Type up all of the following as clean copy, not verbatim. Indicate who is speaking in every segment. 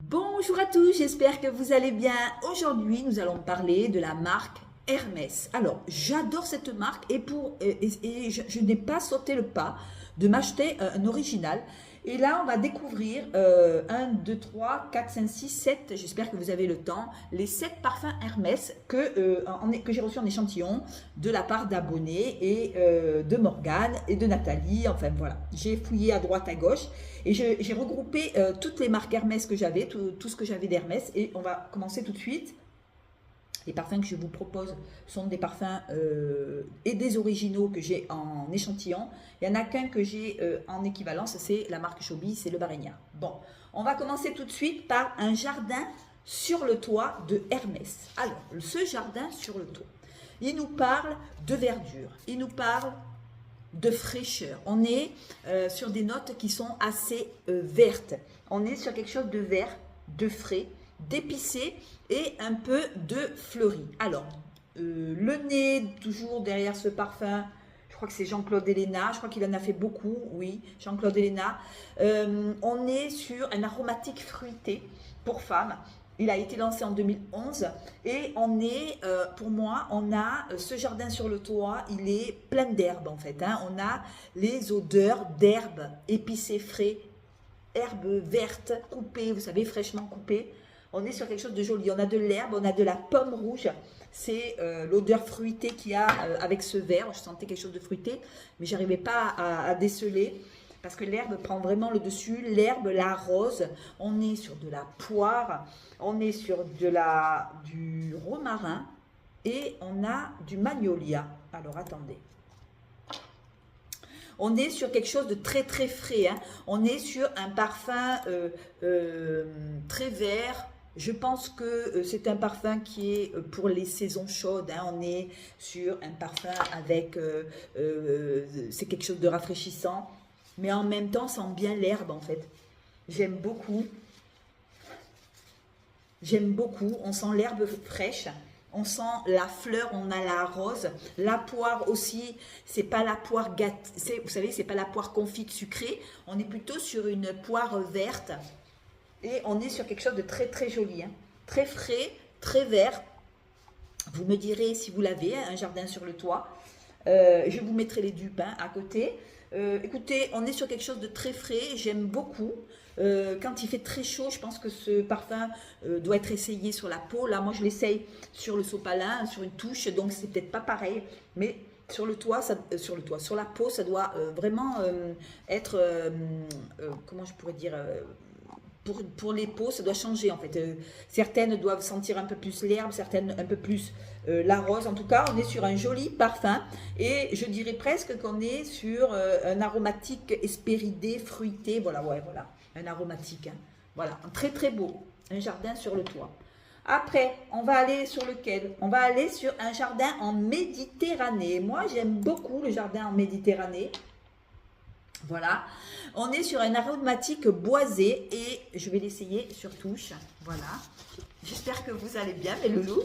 Speaker 1: Bonjour à tous, j'espère que vous allez bien. Aujourd'hui, nous allons parler de la marque Hermès. Alors, j'adore cette marque et je n'ai pas sauté le pas de m'acheter un original. Et là, on va découvrir 1, 2, 3, 4, 5, 6, 7, j'espère que vous avez le temps, les 7 parfums Hermès que j'ai reçus en échantillon de la part d'abonnés et de Morgane et de Nathalie. Enfin voilà, j'ai fouillé à droite, à gauche et j'ai regroupé toutes les marques Hermès que j'avais, tout ce que j'avais d'Hermès. Et on va commencer tout de suite. Les parfums que je vous propose sont des parfums et des originaux que j'ai en échantillon. Il n'y en a qu'un que j'ai en équivalence, c'est la marque Chobi, c'est le Barénia. Bon, on va commencer tout de suite par un jardin sur le toit de Hermès. Alors, ce jardin sur le toit, il nous parle de verdure, il nous parle de fraîcheur. On est sur des notes qui sont assez vertes. On est sur quelque chose de vert, de frais, d'épicé et un peu de fleuri. Alors, le nez, toujours derrière ce parfum, je crois que c'est Jean-Claude Ellena, je crois qu'il en a fait beaucoup, oui, Jean-Claude Ellena. On est sur un aromatique fruité pour femmes. Il a été lancé en 2011 et on est, pour moi, on a ce jardin sur le toit, il est plein d'herbes en fait. Hein. On a les odeurs d'herbes épicées frais, herbes vertes coupées, vous savez, fraîchement coupées. On est sur quelque chose de joli. On a de l'herbe, on a de la pomme rouge. C'est l'odeur fruitée qu'il y a avec ce vert. Je sentais quelque chose de fruité, mais j'arrivais pas à déceler parce que l'herbe prend vraiment le dessus. L'herbe, la rose. On est sur de la poire, on est sur du romarin et on a du magnolia. Alors attendez. On est sur quelque chose de très très frais. Hein. On est sur un parfum très vert. Je pense que c'est un parfum qui est pour les saisons chaudes. Hein. On est sur un parfum avec... c'est quelque chose de rafraîchissant. Mais en même temps, sent bien l'herbe en fait. J'aime beaucoup. J'aime beaucoup. On sent l'herbe fraîche. On sent la fleur, on a la rose, la poire aussi, c'est pas la poire gâtée, vous savez, c'est pas la poire confite sucrée, on est plutôt sur une poire verte et on est sur quelque chose de très très joli, hein. Très frais, très vert. Vous me direz si vous l'avez, un jardin sur le toit. Je vous mettrai les dupes hein, à côté. Écoutez, on est sur quelque chose de très frais, j'aime beaucoup. Quand il fait très chaud, je pense que ce parfum doit être essayé sur la peau. Là, moi, je l'essaye sur le sopalin, sur une touche, donc c'est peut-être pas pareil. Mais sur le toit, sur la peau, ça doit vraiment être, comment je pourrais dire, pour les peaux, ça doit changer en fait. Certaines doivent sentir un peu plus l'herbe, certaines un peu plus la rose. En tout cas, on est sur un joli parfum et je dirais presque qu'on est sur un aromatique hespéridé, fruité. Voilà, ouais, voilà, un aromatique. Hein. Voilà, un très très beau, un jardin sur le toit. Après, on va aller sur lequel? On va aller sur un jardin en Méditerranée. Moi, j'aime beaucoup le jardin en Méditerranée. Voilà, on est sur un aromatique boisé et je vais l'essayer sur touche. Voilà, j'espère que vous allez bien mes loulous.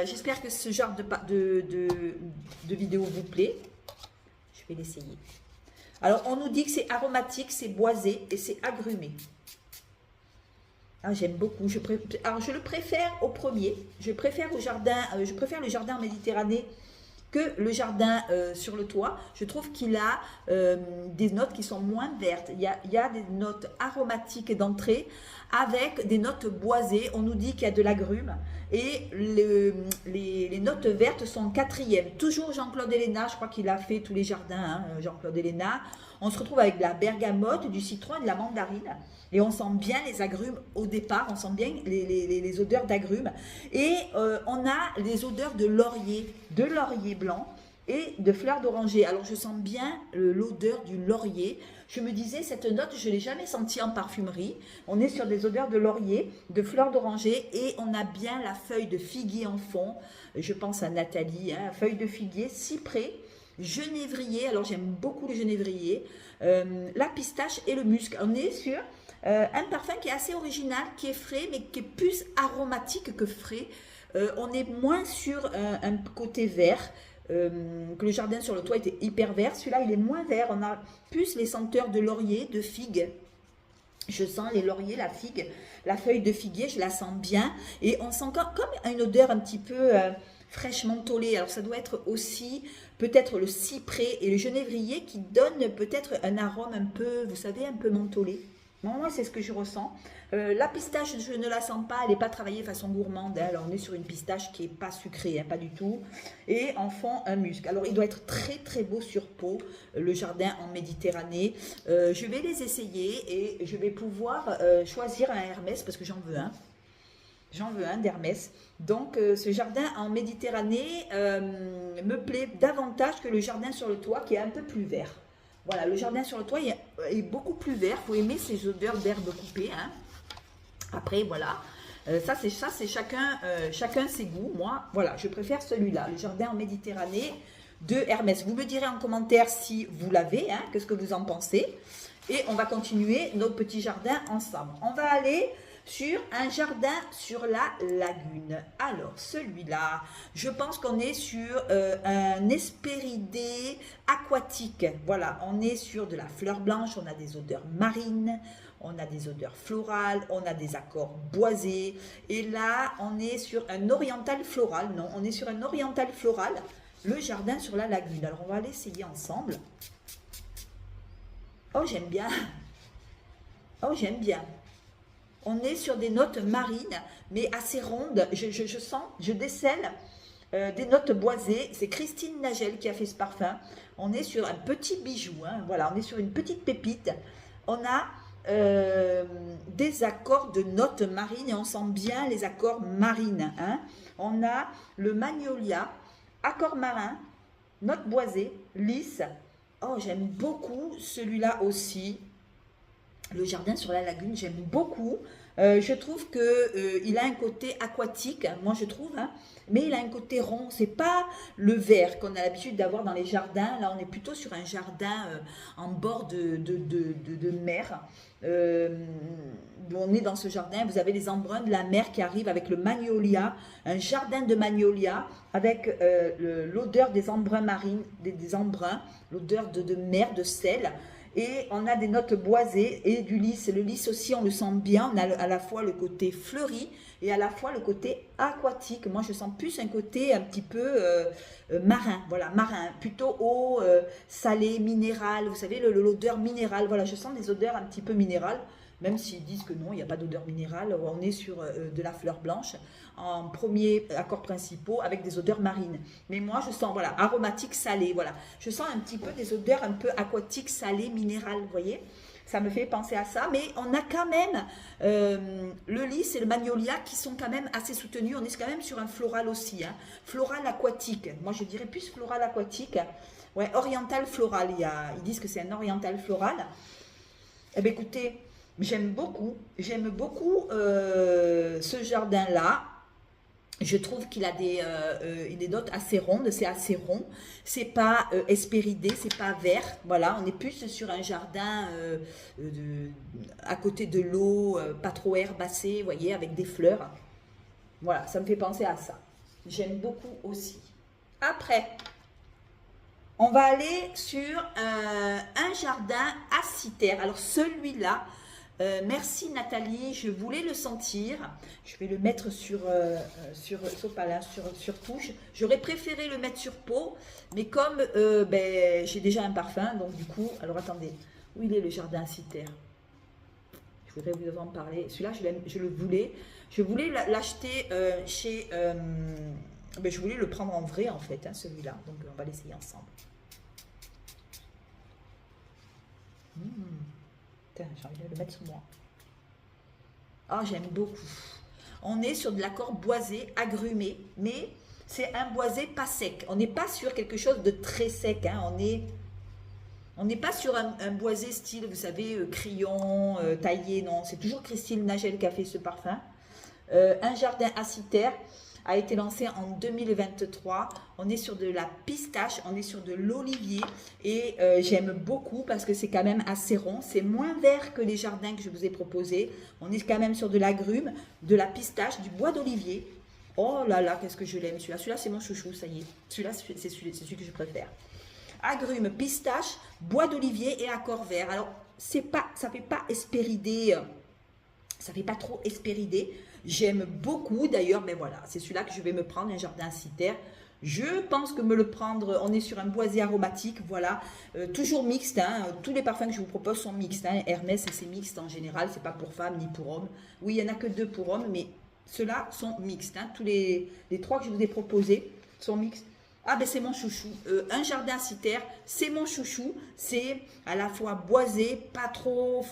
Speaker 1: J'espère que ce genre de vidéo vous plaît. Je vais l'essayer. Alors, on nous dit que c'est aromatique, c'est boisé et c'est agrumé. Ah, j'aime beaucoup. Alors, je le préfère au premier. Je préfère le jardin en Méditerranée que le jardin sur le toit. Je trouve qu'il a des notes qui sont moins vertes. Il y a des notes aromatiques d'entrée avec des notes boisées. On nous dit qu'il y a de l'agrumes et les notes vertes sont quatrième. Toujours Jean-Claude Ellena, je crois qu'il a fait tous les jardins, hein, Jean-Claude Ellena. On se retrouve avec de la bergamote, du citron et de la mandarine. Et on sent bien les agrumes au départ, on sent bien les odeurs d'agrumes. Et on a les odeurs de laurier blanc et de fleurs d'oranger. Alors je sens bien l'odeur du laurier. Je me disais, cette note, je ne l'ai jamais sentie en parfumerie. On est sur des odeurs de laurier, de fleurs d'oranger et on a bien la feuille de figuier en fond. Je pense à Nathalie, hein, feuille de figuier, cyprès, genévrier. Alors j'aime beaucoup le genévrier, la pistache et le musc. On est sur un parfum qui est assez original, qui est frais, mais qui est plus aromatique que frais. On est moins sur un côté vert, que le jardin sur le toit était hyper vert. Celui-là, il est moins vert. On a plus les senteurs de laurier, de figue. Je sens les lauriers, la figue, la feuille de figuier, je la sens bien. Et on sent comme une odeur un petit peu fraîche mentholée. Alors ça doit être aussi peut-être le cyprès et le genévrier qui donnent peut-être un arôme un peu, vous savez, un peu mentholé. Moi, c'est ce que je ressens. La pistache, je ne la sens pas, elle n'est pas travaillée de façon gourmande. Hein. Alors, on est sur une pistache qui n'est pas sucrée, hein, pas du tout. Et en fond, un musc. Alors, il doit être très, très beau sur peau, le jardin en Méditerranée. Je vais les essayer et je vais pouvoir choisir un Hermès parce que j'en veux un. J'en veux un d'Hermès. Donc, ce jardin en Méditerranée me plaît davantage que le jardin sur le toit qui est un peu plus vert. Voilà, le jardin sur le toit est beaucoup plus vert. Il faut aimer ces odeurs d'herbe coupée. Hein. Après, voilà. Ça, c'est chacun ses goûts. Moi, voilà, je préfère celui-là, le jardin en Méditerranée de Hermès. Vous me direz en commentaire si vous l'avez, hein, qu'est-ce que vous en pensez. Et on va continuer notre petit jardin ensemble. On va aller sur un jardin sur la lagune. Alors, celui-là, je pense qu'on est sur un Hespéridé aquatique. Voilà, on est sur de la fleur blanche, on a des odeurs marines, on a des odeurs florales, on a des accords boisés. Et là, on est sur un oriental floral. Non, on est sur un oriental floral, le jardin sur la lagune. Alors, on va l'essayer ensemble. Oh, j'aime bien. Oh, j'aime bien. On est sur des notes marines, mais assez rondes. Je sens, je décèle des notes boisées. C'est Christine Nagel qui a fait ce parfum. On est sur un petit bijou. Hein. Voilà, on est sur une petite pépite. On a des accords de notes marines et on sent bien les accords marines. Hein. On a le magnolia, accord marin, notes boisées, lisse. Oh, j'aime beaucoup celui-là aussi. Le jardin sur la lagune, j'aime beaucoup. Je trouve qu'il a un côté aquatique, moi je trouve, hein, mais il a un côté rond. C'est pas le vert qu'on a l'habitude d'avoir dans les jardins. Là, on est plutôt sur un jardin en bord de mer. On est dans ce jardin, vous avez les embruns de la mer qui arrivent avec le magnolia, un jardin de magnolia avec l'odeur des embruns marines, des embruns, l'odeur de mer, de sel. Et on a des notes boisées et du lys. Le lys aussi, on le sent bien. On a à la fois le côté fleuri et à la fois le côté aquatique. Moi, je sens plus un côté un petit peu marin. Voilà, marin. Plutôt eau, salé, minéral. Vous savez, l'odeur minérale. Voilà, je sens des odeurs un petit peu minérales. Même s'ils disent que non, il n'y a pas d'odeur minérale. On est sur de la fleur blanche en premier accord principaux avec des odeurs marines. Mais moi, je sens, voilà, aromatique, salé, voilà. Je sens un petit peu des odeurs un peu aquatiques, salées, minérales, vous voyez. Ça me fait penser à ça, mais on a quand même le lys et le magnolia qui sont quand même assez soutenus. On est quand même sur un floral aussi, hein. Floral aquatique. Moi, je dirais plus floral aquatique. Ouais, oriental floral. Ils disent que c'est un oriental floral. Eh bien, écoutez, j'aime beaucoup ce jardin-là. Je trouve qu'il a des notes assez rondes, c'est assez rond. C'est pas hespéridé, c'est pas vert. Voilà, on est plus sur un jardin à côté de l'eau, pas trop herbacé, vous voyez, avec des fleurs. Voilà, ça me fait penser à ça. J'aime beaucoup aussi. Après, on va aller sur un jardin à citerre. Alors celui-là, merci Nathalie, je voulais le sentir. Je vais le mettre sur sopalin, sur touche. J'aurais préféré le mettre sur peau, mais comme j'ai déjà un parfum, donc du coup, alors attendez, où il est le jardin à citerre? Je voudrais vous en parler. Celui-là, je voulais l'acheter chez... je voulais le prendre en vrai en fait, hein, celui-là. Donc on va l'essayer ensemble. Putain, j'ai envie de le mettre sur moi. Ah, j'aime beaucoup. On est sur de l'accord boisé, agrumé, mais c'est un boisé pas sec. On n'est pas sur quelque chose de très sec. Hein. On n'est pas sur un boisé style, vous savez, crayon, taillé. Non, c'est toujours Christine Nagel qui a fait ce parfum. Un jardin à citerre a été lancé en 2023. On est sur de la pistache, on est sur de l'olivier et j'aime beaucoup parce que c'est quand même assez rond. C'est moins vert que les jardins que je vous ai proposés. On est quand même sur de l'agrume, de la pistache, du bois d'olivier. Oh là là, qu'est-ce que je l'aime celui-là. Celui-là, c'est mon chouchou, ça y est. Celui-là, c'est celui que je préfère. Agrumes, pistache, bois d'olivier et accord vert. Alors, ça fait pas Hespéridés, ça fait pas trop Hespéridés. J'aime beaucoup, d'ailleurs, mais voilà, c'est celui-là que je vais me prendre, un jardin citer. Je pense que me le prendre, on est sur un boisé aromatique, voilà, toujours mixte, hein, tous les parfums que je vous propose sont mixtes, hein, Hermès c'est mixte en général, c'est pas pour femmes ni pour hommes. Oui, il n'y en a que 2 pour hommes, mais ceux-là sont mixtes, hein, tous les 3 que je vous ai proposés sont mixtes. Ah ben c'est mon chouchou, un jardin citer, c'est mon chouchou, c'est à la fois boisé, pas trop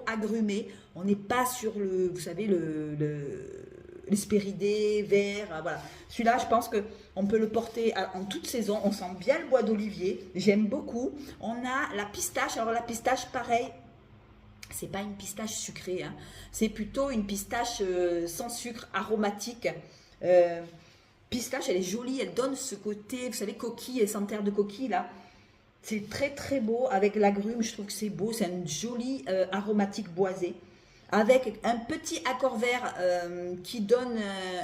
Speaker 1: agrumé, on n'est pas sur le, vous savez, l'Hespéridés vert, voilà. Celui-là, je pense qu'on peut le porter en toute saison, on sent bien le bois d'olivier, j'aime beaucoup. On a la pistache, alors la pistache, pareil, c'est pas une pistache sucrée, hein. C'est plutôt une pistache sans sucre, aromatique. Pistache, elle est jolie, elle donne ce côté, vous savez, coquille et sans terre de coquille, là. C'est très très beau, avec l'agrume, je trouve que c'est beau, c'est une jolie aromatique boisée, avec un petit accord vert qui donne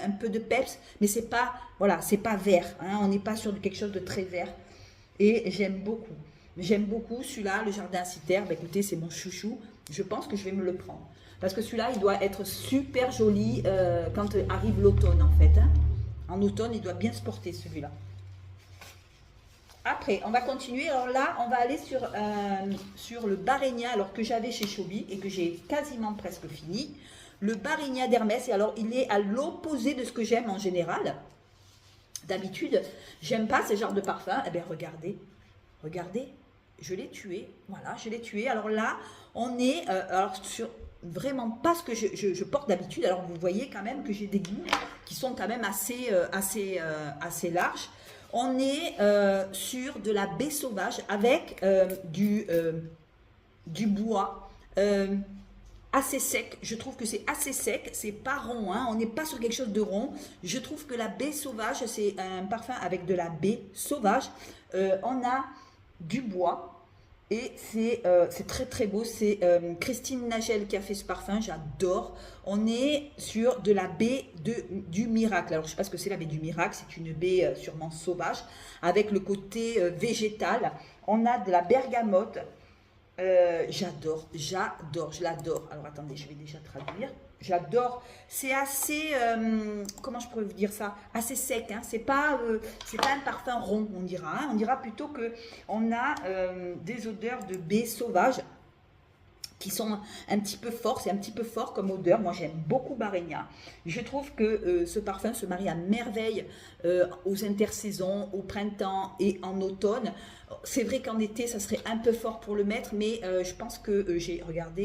Speaker 1: un peu de peps, mais c'est pas, voilà, c'est pas vert, hein, on n'est pas sur quelque chose de très vert, et j'aime beaucoup celui-là, le jardin citer, bah, écoutez, c'est mon chouchou, je pense que je vais me le prendre, parce que celui-là, il doit être super joli quand arrive l'automne, en fait, hein. En automne, il doit bien se porter, celui-là. Après, on va continuer. Alors là, on va aller sur le Barrénia, alors que j'avais chez Chobi et que j'ai quasiment presque fini. Le Barrénia d'Hermès, et alors il est à l'opposé de ce que j'aime en général. D'habitude, j'aime pas ce genre de parfum. Eh bien, regardez, je l'ai tué. Voilà, je l'ai tué. Alors là, on est alors sur vraiment pas ce que je porte d'habitude. Alors vous voyez quand même que j'ai des goûts qui sont quand même assez larges. On est sur de la baie sauvage avec du bois assez sec. Je trouve que c'est assez sec, c'est pas rond, hein. On n'est pas sur quelque chose de rond. Je trouve que la baie sauvage, c'est un parfum avec de la baie sauvage. On a du bois. Et c'est très très beau, c'est Christine Nagel qui a fait ce parfum, j'adore. On est sur de la baie du miracle. Alors je ne sais pas ce que c'est la baie du miracle, c'est une baie sûrement sauvage, avec le côté végétal. On a de la bergamote, j'adore, je l'adore. Alors attendez, je vais déjà traduire. J'adore, c'est assez, comment je pourrais vous dire ça, assez sec, hein. C'est pas un parfum rond, on dira, hein. On dira plutôt qu'on a des odeurs de baies sauvages qui sont un petit peu forts, c'est un petit peu fort comme odeur. Moi j'aime beaucoup Barrénia. Je trouve que ce parfum se marie à merveille aux intersaisons, au printemps et en automne. C'est vrai qu'en été ça serait un peu fort pour le mettre, mais je pense que regardez,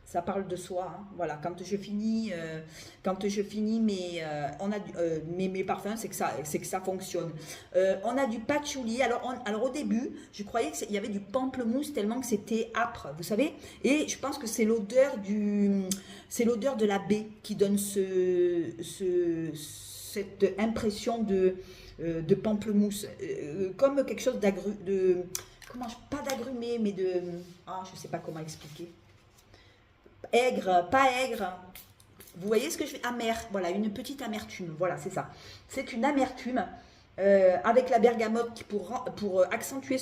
Speaker 1: ça parle de soi, hein. Voilà, quand je finis mes parfums, c'est que ça fonctionne. On a du patchouli. Alors au début, je croyais qu'il y avait du pamplemousse tellement que c'était âpre, vous savez. Et je pense que c'est l'odeur de la baie qui donne cette impression de pamplemousse, comme quelque chose pas d'agrumé, mais je sais pas comment expliquer. Aigre, pas aigre. Vous voyez ce que je fais? Amer, voilà, une petite amertume. Voilà, c'est ça. C'est une amertume avec la bergamote pour accentuer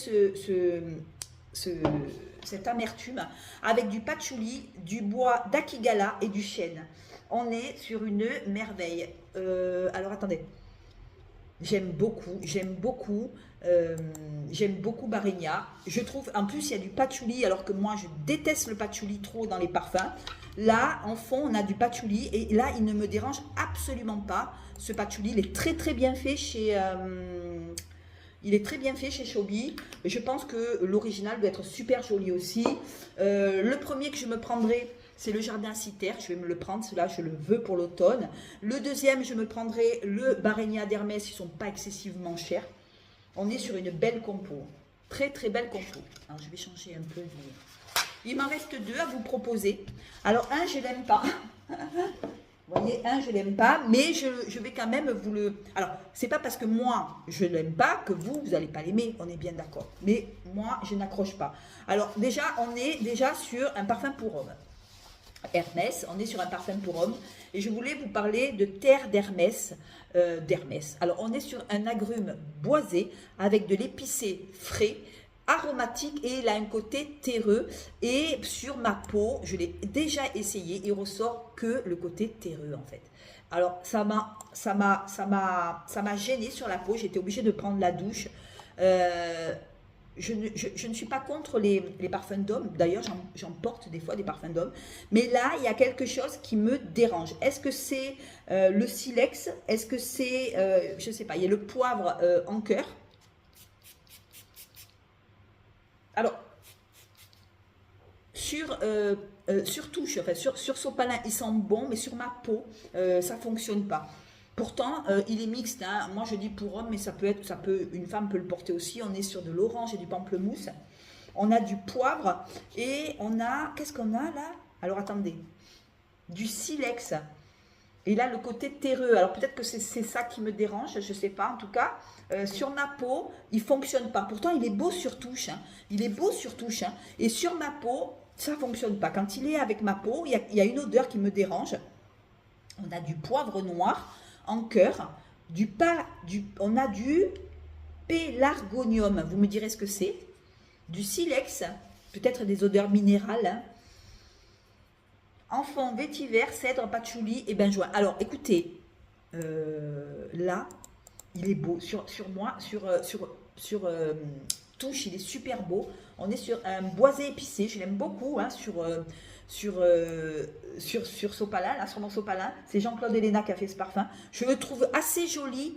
Speaker 1: cette amertume, avec du patchouli, du bois d'Akigala et du chêne. On est sur une merveille. Alors attendez. J'aime beaucoup Barrénia. Je trouve, en plus, il y a du patchouli, alors que moi, je déteste le patchouli trop dans les parfums. Là, en fond, on a du patchouli, et là, il ne me dérange absolument pas. Ce patchouli, il est très, très bien fait chez Chobi. Je pense que l'original doit être super joli aussi. Le premier que je me prendrai, c'est le jardin citer, je vais me le prendre, celui-là je le veux pour l'automne. Le deuxième, je me prendrai le Barrénia d'Hermès, ils ne sont pas excessivement chers. On est sur une belle compo, très très belle compo. Alors je vais changer un peu. Il m'en reste 2 à vous proposer. Alors un, je l'aime pas. Vous voyez, un, je l'aime pas, mais je vais quand même vous le... Alors, c'est pas parce que moi, je l'aime pas que vous n'allez pas l'aimer, on est bien d'accord. Mais moi, je n'accroche pas. Alors déjà, on est déjà sur un parfum pour homme. Hermès, on est sur un parfum pour homme, et je voulais vous parler de terre d'Hermès. Alors on est sur un agrume boisé avec de l'épicé frais, aromatique et il a un côté terreux. Et sur ma peau, je l'ai déjà essayé, il ressort que le côté terreux en fait. Alors ça m'a gêné sur la peau, j'étais obligée de prendre la douche. Euh, je ne suis pas contre les parfums d'hommes, d'ailleurs j'en porte des fois des parfums d'hommes, mais là il y a quelque chose qui me dérange. Est-ce que c'est le silex? Est-ce que c'est, je ne sais pas, il y a le poivre en cœur. Alors, sur touche, enfin sur sopalin, il sent bon, mais sur ma peau, ça ne fonctionne pas. Pourtant, il est mixte, hein. Moi je dis pour homme, mais une femme peut le porter aussi. On est sur de l'orange et du pamplemousse. On a du poivre et on a, qu'est-ce qu'on a là? Alors attendez, du silex. Et là, le côté terreux, alors peut-être que c'est ça qui me dérange, je ne sais pas. En tout cas, sur ma peau, il ne fonctionne pas. Pourtant, il est beau sur touche, hein. Il est beau sur touche, hein. Et sur ma peau, ça ne fonctionne pas. Quand il est avec ma peau, il y a une odeur qui me dérange. On a du poivre noir en cœur, on a du pélargonium. Vous me direz ce que c'est. Du silex, peut-être des odeurs minérales, hein. Enfant, vétiver, cèdre, patchouli et benjoin. Alors, écoutez, là, il est beau. Sur moi, sur touche, il est super beau. On est sur un boisé épicé. Je l'aime beaucoup, hein, sur sopalin, là, sur mon sopalin. C'est Jean-Claude Elena qui a fait ce parfum. Je le trouve assez joli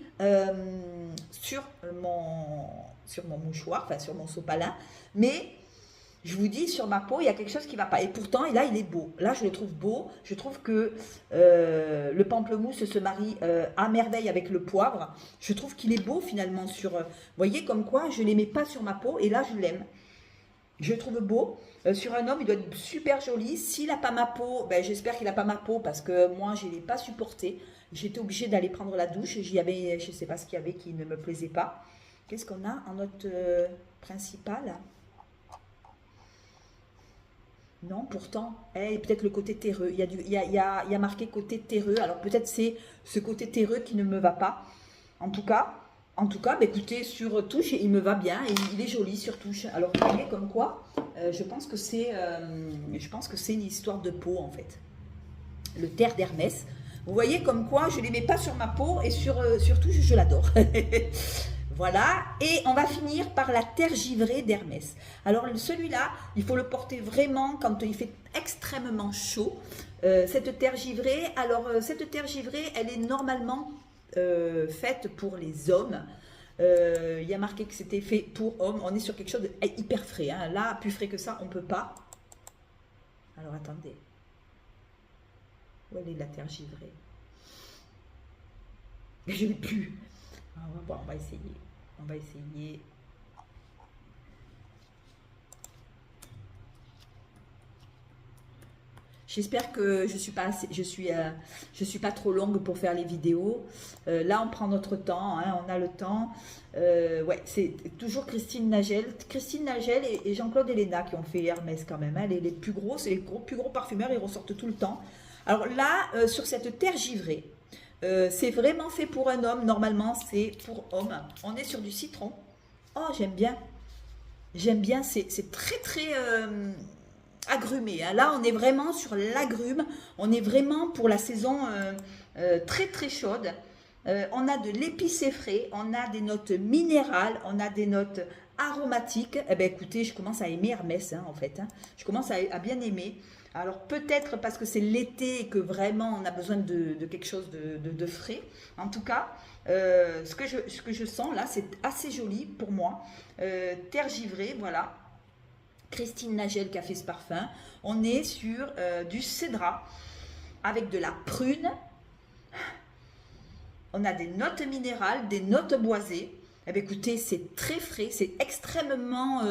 Speaker 1: sur mon mouchoir, enfin sur mon sopalin. Mais je vous dis, sur ma peau, il y a quelque chose qui ne va pas. Et pourtant, là, il est beau. Là, je le trouve beau. Je trouve que le pamplemousse se marie à merveille avec le poivre. Je trouve qu'il est beau, finalement. Vous voyez, comme quoi, je ne l'aimais pas sur ma peau. Et là, je l'aime. Je le trouve beau. Sur un homme, il doit être super joli. S'il n'a pas ma peau, ben, j'espère qu'il n'a pas ma peau parce que moi, je ne l'ai pas supporté. J'étais obligée d'aller prendre la douche. Je ne sais pas ce qu'il y avait qui ne me plaisait pas. Qu'est-ce qu'on a en note principale? Non, pourtant, peut-être le côté terreux. Il y a marqué côté terreux. Alors peut-être c'est ce côté terreux qui ne me va pas. En tout cas, bah, écoutez, sur touche, il me va bien et il est joli sur touche. Alors vous voyez comme quoi, je pense que c'est une histoire de peau en fait. Le terre d'Hermès. Vous voyez comme quoi, je ne les mets pas sur ma peau et sur touche, je l'adore. Voilà, et on va finir par la terre givrée d'Hermès. Alors celui-là, il faut le porter vraiment quand il fait extrêmement chaud. Cette terre givrée, elle est normalement faite pour les hommes. Il y a marqué que c'était fait pour hommes. On est sur quelque chose de hyper frais, hein. Là, plus frais que ça, on ne peut pas. Alors attendez. Où elle est la terre givrée? Je ne l'ai plus. Bon, on va essayer. On va essayer. J'espère que je suis pas trop longue pour faire les vidéos. Là, on prend notre temps, hein, on a le temps. Ouais, c'est toujours Christine Nagel et Jean-Claude Elena qui ont fait Hermès quand même, hein, les plus gros, c'est les plus gros parfumeurs, ils ressortent tout le temps. Alors là, sur cette terre givrée, c'est vraiment fait pour un homme. Normalement, c'est pour homme. On est sur du citron. Oh, j'aime bien. J'aime bien. C'est très, très agrumé, hein. Là, on est vraiment sur l'agrume. On est vraiment pour la saison très, très chaude. On a de l'épicé frais. On a des notes minérales. On a des notes aromatiques. Eh bien, écoutez, je commence à aimer Hermès, hein, en fait, hein. Je commence à bien aimer. Alors peut-être parce que c'est l'été et que vraiment on a besoin de quelque chose de frais. En tout cas, ce que je sens là, c'est assez joli pour moi. Terre givrée, voilà. Christine Nagel qui a fait ce parfum. On est sur du cédrat avec de la prune. On a des notes minérales, des notes boisées. Eh bien, écoutez, c'est très frais, c'est extrêmement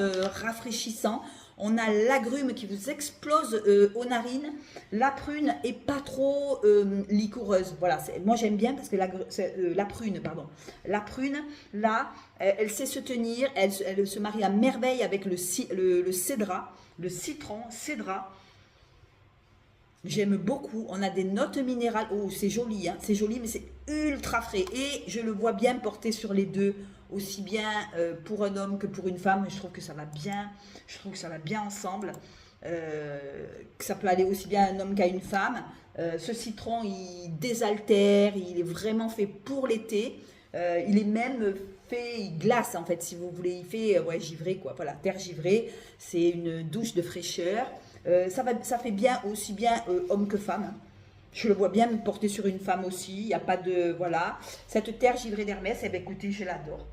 Speaker 1: rafraîchissant. On a l'agrume qui vous explose aux narines. La prune est pas trop liquoreuse. Voilà, moi j'aime bien parce que la prune, là, elle sait se tenir. Elle se marie à merveille avec le cédrat, le citron, cédrat. J'aime beaucoup. On a des notes minérales. Oh, c'est joli, hein. C'est joli, mais c'est ultra frais. Et je le vois bien porté sur les deux, aussi bien pour un homme que pour une femme. Je trouve que ça va bien. Je trouve que ça va bien ensemble. Que ça peut aller aussi bien à un homme qu'à une femme. Ce citron, il désaltère. Il est vraiment fait pour l'été. Il est même fait, il glace en fait, si vous voulez. Il fait, ouais, givré quoi. Voilà, terre givrée. C'est une douche de fraîcheur. Ça fait bien aussi bien homme que femme. Hein. Je le vois bien me porter sur une femme aussi. Il n'y a pas de... Voilà. Cette terre givrée d'Hermès, eh bien, écoutez, je l'adore.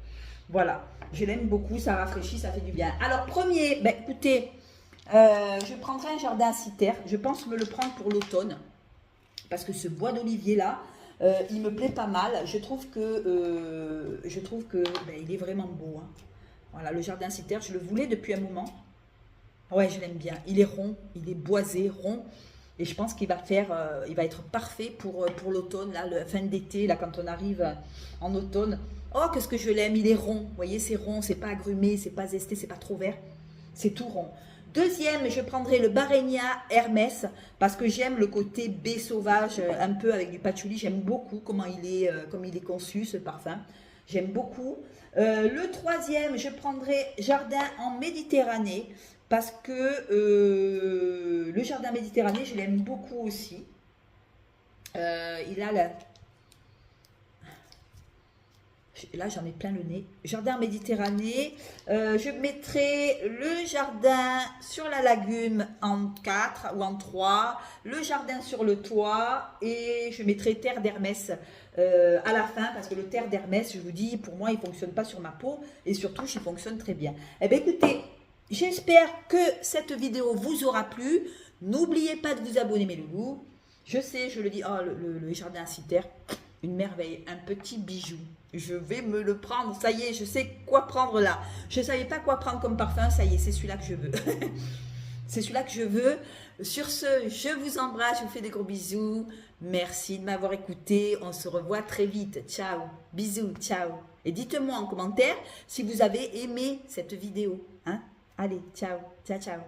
Speaker 1: Voilà. Je l'aime beaucoup. Ça rafraîchit, ça fait du bien. Alors, premier, ben, écoutez, je prendrai un jardin à citerre. Je pense me le prendre pour l'automne. Parce que ce bois d'olivier là, il me plaît pas mal. Je trouve que ben, il est vraiment beau. Hein. Voilà, le jardin à citerre, je le voulais depuis un moment. Ouais, je l'aime bien. Il est rond, il est boisé, rond. Et je pense qu'il va faire, il va être parfait pour l'automne, là, la fin d'été, là, quand on arrive en automne. Oh, qu'est-ce que je l'aime, il est rond. Vous voyez, c'est rond, c'est pas agrumé, c'est pas zesté, c'est pas trop vert. C'est tout rond. Deuxième, je prendrai le Barrénia Hermès parce que j'aime le côté baie sauvage, un peu avec du patchouli. J'aime beaucoup comment comme il est conçu, ce parfum. J'aime beaucoup. Le troisième, je prendrai Jardin en Méditerranée parce que le jardin Méditerranée, je l'aime beaucoup aussi. Il a la... Là, j'en ai plein le nez. Jardin Méditerranée. Je mettrai le jardin sur la lagune en 4 ou en 3. Le jardin sur le toit. Et je mettrai terre d'Hermès à la fin. Parce que le terre d'Hermès, je vous dis, pour moi, il ne fonctionne pas sur ma peau. Et surtout, il fonctionne très bien. Eh bien, écoutez, j'espère que cette vidéo vous aura plu. N'oubliez pas de vous abonner, mes loulous. Je sais, je le dis, oh, le jardin à citerre, une merveille, un petit bijou. Je vais me le prendre, ça y est, je sais quoi prendre là. Je ne savais pas quoi prendre comme parfum, ça y est, c'est celui-là que je veux. C'est celui-là que je veux. Sur ce, je vous embrasse, je vous fais des gros bisous. Merci de m'avoir écouté, on se revoit très vite. Ciao, bisous, ciao. Et dites-moi en commentaire si vous avez aimé cette vidéo. Hein? Allez, ciao, ciao, ciao.